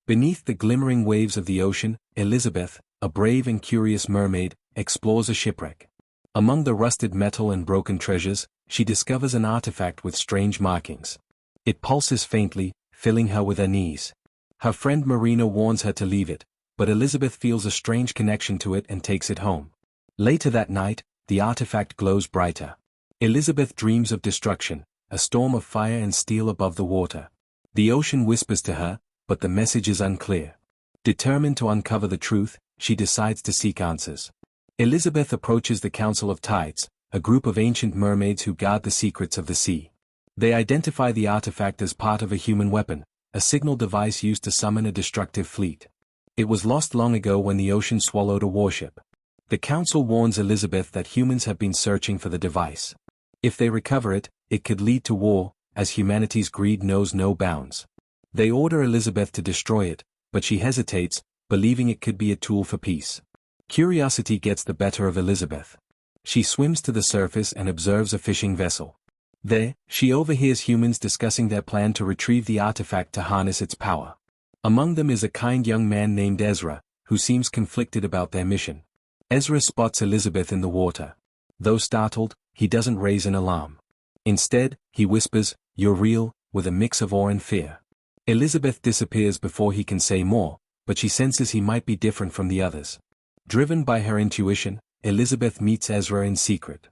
Beneath the glimmering waves of the ocean, Elizabeth, a brave and curious mermaid, explores a shipwreck. Among the rusted metal and broken treasures, she discovers an artifact with strange markings. It pulses faintly, filling her with unease. Her friend Marina warns her to leave it, but Elizabeth feels a strange connection to it and takes it home. Later that night, the artifact glows brighter. Elizabeth dreams of destruction, a storm of fire and steel above the water. The ocean whispers to her, but the message is unclear. Determined to uncover the truth, she decides to seek answers. Elizabeth approaches the Council of Tides, a group of ancient mermaids who guard the secrets of the sea. They identify the artifact as part of a human weapon, a signal device used to summon a destructive fleet. It was lost long ago when the ocean swallowed a warship. The council warns Elizabeth that humans have been searching for the device. If they recover it, it could lead to war, as humanity's greed knows no bounds. They order Elizabeth to destroy it, but she hesitates, believing it could be a tool for peace. Curiosity gets the better of Elizabeth. She swims to the surface and observes a fishing vessel. There, she overhears humans discussing their plan to retrieve the artifact to harness its power. Among them is a kind young man named Ezra, who seems conflicted about their mission. Ezra spots Elizabeth in the water. Though startled, he doesn't raise an alarm. Instead, he whispers, "You're real," with a mix of awe and fear. Elizabeth disappears before he can say more, but she senses he might be different from the others. Driven by her intuition, Elizabeth meets Ezra in secret.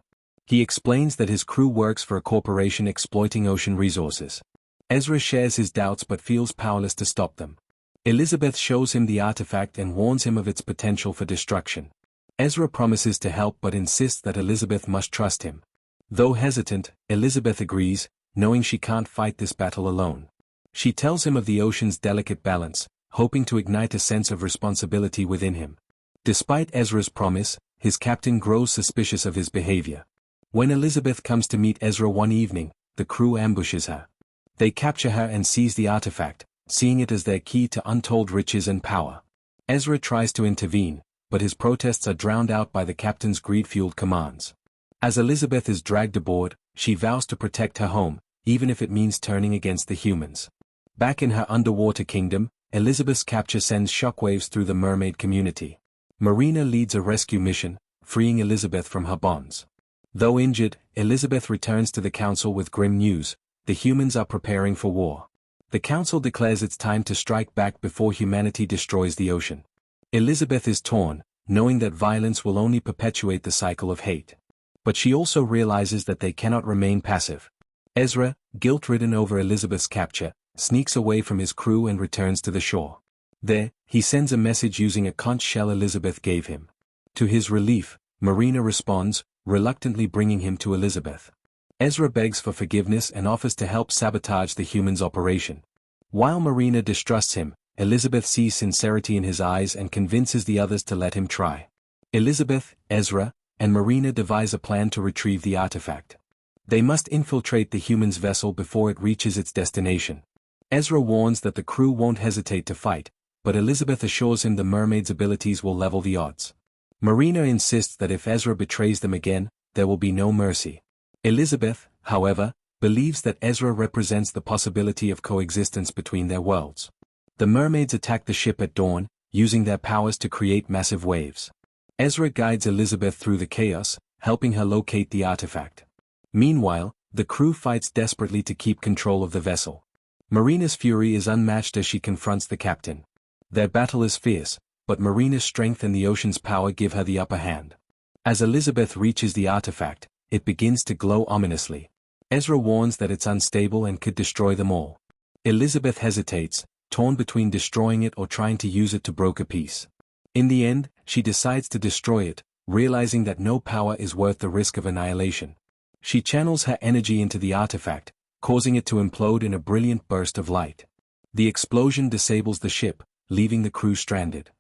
He explains that his crew works for a corporation exploiting ocean resources. Ezra shares his doubts but feels powerless to stop them. Elizabeth shows him the artifact and warns him of its potential for destruction. Ezra promises to help but insists that Elizabeth must trust him. Though hesitant, Elizabeth agrees, knowing she can't fight this battle alone. She tells him of the ocean's delicate balance, hoping to ignite a sense of responsibility within him. Despite Ezra's promise, his captain grows suspicious of his behavior. When Elizabeth comes to meet Ezra one evening, the crew ambushes her. They capture her and seize the artifact, seeing it as their key to untold riches and power. Ezra tries to intervene, but his protests are drowned out by the captain's greed-fueled commands. As Elizabeth is dragged aboard, she vows to protect her home, even if it means turning against the humans. Back in her underwater kingdom, Elizabeth's capture sends shockwaves through the mermaid community. Marina leads a rescue mission, freeing Elizabeth from her bonds. Though injured, Elizabeth returns to the council with grim news: the humans are preparing for war. The council declares it's time to strike back before humanity destroys the ocean. Elizabeth is torn, knowing that violence will only perpetuate the cycle of hate. But she also realizes that they cannot remain passive. Ezra, guilt-ridden over Elizabeth's capture, sneaks away from his crew and returns to the shore. There, he sends a message using a conch shell Elizabeth gave him. To his relief, Marina responds, reluctantly bringing him to Elizabeth. Ezra begs for forgiveness and offers to help sabotage the humans' operation. While Marina distrusts him, Elizabeth sees sincerity in his eyes and convinces the others to let him try. Elizabeth, Ezra, and Marina devise a plan to retrieve the artifact. They must infiltrate the humans' vessel before it reaches its destination. Ezra warns that the crew won't hesitate to fight, but Elizabeth assures him the mermaid's abilities will level the odds. Marina insists that if Ezra betrays them again, there will be no mercy. Elizabeth, however, believes that Ezra represents the possibility of coexistence between their worlds. The mermaids attack the ship at dawn, using their powers to create massive waves. Ezra guides Elizabeth through the chaos, helping her locate the artifact. Meanwhile, the crew fights desperately to keep control of the vessel. Marina's fury is unmatched as she confronts the captain. Their battle is fierce, but Marina's strength and the ocean's power give her the upper hand. As Elizabeth reaches the artifact, it begins to glow ominously. Ezra warns that it's unstable and could destroy them all. Elizabeth hesitates, torn between destroying it or trying to use it to broker peace. In the end, she decides to destroy it, realizing that no power is worth the risk of annihilation. She channels her energy into the artifact, causing it to implode in a brilliant burst of light. The explosion disables the ship, leaving the crew stranded.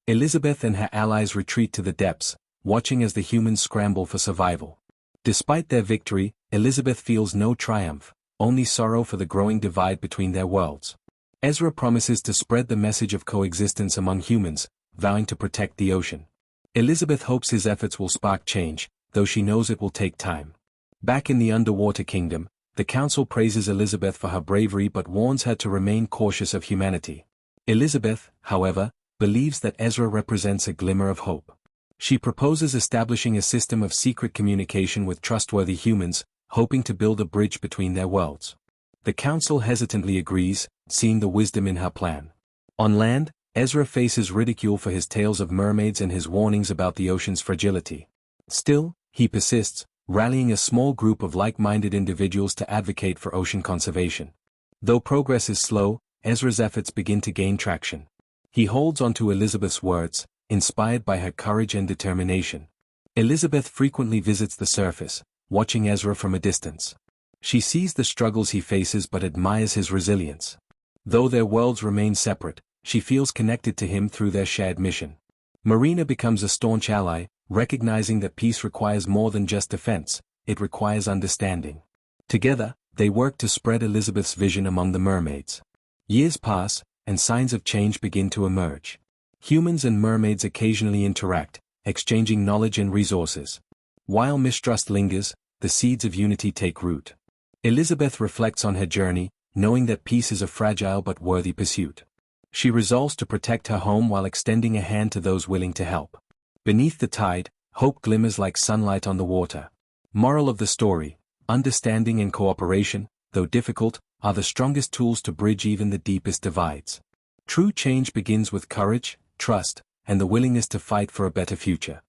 Elizabeth and her allies retreat to the depths, watching as the humans scramble for survival. Despite their victory, Elizabeth feels no triumph, only sorrow for the growing divide between their worlds. Ezra promises to spread the message of coexistence among humans, vowing to protect the ocean. Elizabeth hopes his efforts will spark change, though she knows it will take time. Back in the underwater kingdom, the council praises Elizabeth for her bravery but warns her to remain cautious of humanity. Elizabeth, however, believes that Ezra represents a glimmer of hope. She proposes establishing a system of secret communication with trustworthy humans, hoping to build a bridge between their worlds. The council hesitantly agrees, seeing the wisdom in her plan. On land, Ezra faces ridicule for his tales of mermaids and his warnings about the ocean's fragility. Still, he persists, rallying a small group of like-minded individuals to advocate for ocean conservation. Though progress is slow, Ezra's efforts begin to gain traction. He holds on to Elizabeth's words, inspired by her courage and determination. Elizabeth frequently visits the surface, watching Ezra from a distance. She sees the struggles he faces but admires his resilience. Though their worlds remain separate, she feels connected to him through their shared mission. Marina becomes a staunch ally, recognizing that peace requires more than just defense, it requires understanding. Together, they work to spread Elizabeth's vision among the mermaids. Years pass, and signs of change begin to emerge. Humans and mermaids occasionally interact, exchanging knowledge and resources. While mistrust lingers, the seeds of unity take root. Elizabeth reflects on her journey, knowing that peace is a fragile but worthy pursuit. She resolves to protect her home while extending a hand to those willing to help. Beneath the tide, hope glimmers like sunlight on the water. Moral of the story: understanding and cooperation, though difficult, are the strongest tools to bridge even the deepest divides. True change begins with courage, trust, and the willingness to fight for a better future.